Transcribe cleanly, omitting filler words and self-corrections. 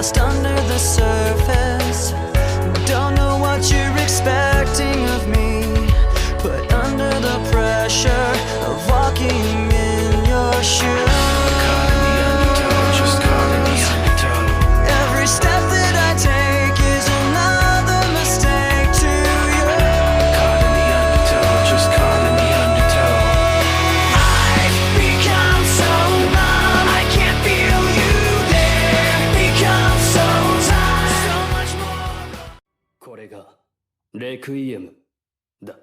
lost under the surface. Don't know what you're expecting of me, but under the pressure of walking in your shoes, caught in the undertow, just caught in the undertow. every step that I take is another mistake to you. Caught in the undertow, just caught in the undertow. I've become so numb, I can't feel you there. Become so tired, so much more. これがレクイエムだ。